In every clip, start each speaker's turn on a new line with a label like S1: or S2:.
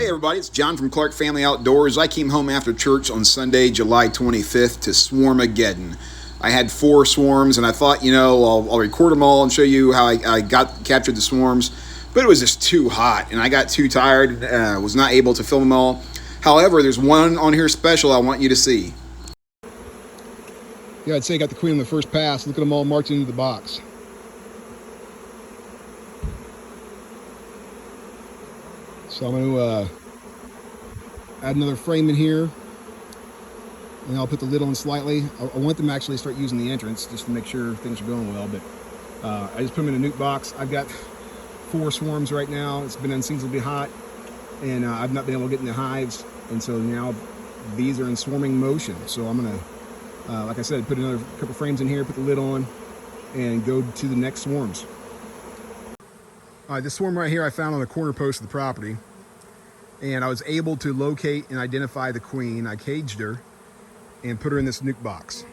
S1: Hey everybody, it's John from Clark Family Outdoors. I came home after church on Sunday, July 25th to Swarmageddon. I had 4 swarms and I thought, I'll record them all and show you how I captured the swarms. But it was just too hot and I got too tired, was not able to film them all. However, there's one on here special I want you to see. Yeah, I'd say I got the queen on the first pass. Look at them all marked into the box. So I'm going to add another frame in here, and I'll put the lid on slightly. I want them to actually start using the entrance just to make sure things are going well, but I just put them in a nuke box. I've got 4 swarms right now. It's been unseasonably hot, and I've not been able to get in the hives, and so now bees are in swarming motion. So I'm going to, like I said, put another couple frames in here, put the lid on, and go to the next swarms. All right, this swarm right here I found on the corner post of the property, and I was able to locate and identify the queen. I caged her and put her in this nuke box,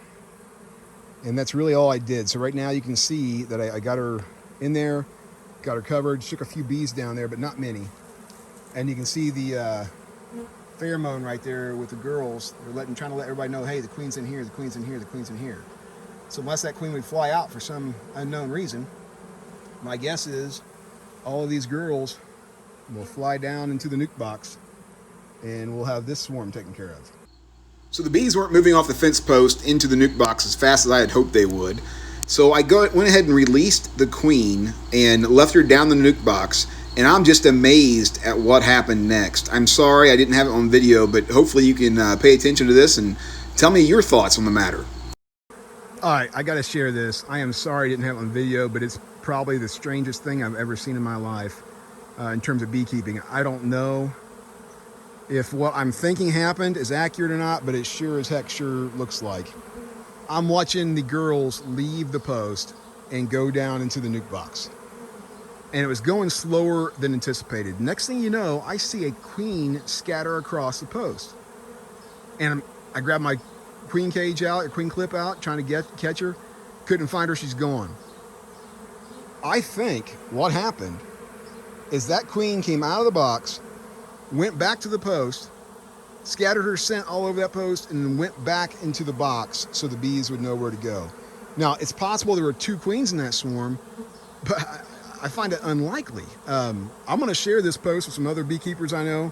S1: and that's really all I did. So right now you can see that I got her in there, got her covered, shook a few bees down there, but not many. And you can see the pheromone right there with the girls. They're trying to let everybody know, hey, the queen's in here, the queen's in here, the queen's in here. So unless that queen would fly out for some unknown reason, my guess is all of these girls will fly down into the nuke box and we'll have this swarm taken care of. So the bees weren't moving off the fence post into the nuke box as fast as I had hoped they would. So I went ahead and released the queen and left her down the nuke box, and I'm just amazed at what happened next. I'm sorry I didn't have it on video, but hopefully you can pay attention to this and tell me your thoughts on the matter. All right, I gotta share this. I am sorry I didn't have it on video, but it's probably the strangest thing I've ever seen in my life. In terms of beekeeping, I don't know if what I'm thinking happened is accurate or not, but it sure as heck sure looks like. I'm watching the girls leave the post and go down into the nuke box, and it was going slower than anticipated. Next thing you know, I see a queen scatter across the post, and I grab my queen cage out, a queen clip out, trying to catch her. Couldn't find her. She's gone. I think what happened is that queen came out of the box, went back to the post, scattered her scent all over that post, and then went back into the box so the bees would know where to go. Now, it's possible there were 2 queens in that swarm, but I find it unlikely. I'm going to share this post with some other beekeepers I know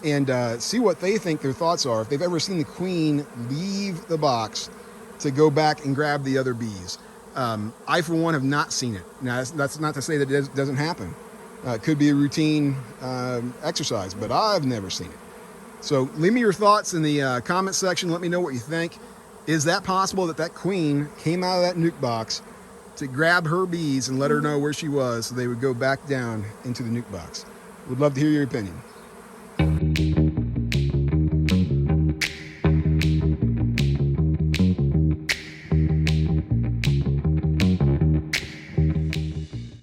S1: and see what they think their thoughts are, if they've ever seen the queen leave the box to go back and grab the other bees. I, for one, have not seen it. Now, that's not to say that it doesn't happen. It could be a routine exercise, but I've never seen it. So leave me your thoughts in the comment section. Let me know what you think. Is that possible that that queen came out of that nuke box to grab her bees and let her know where she was so they would go back down into the nuke box? Would love to hear your opinion.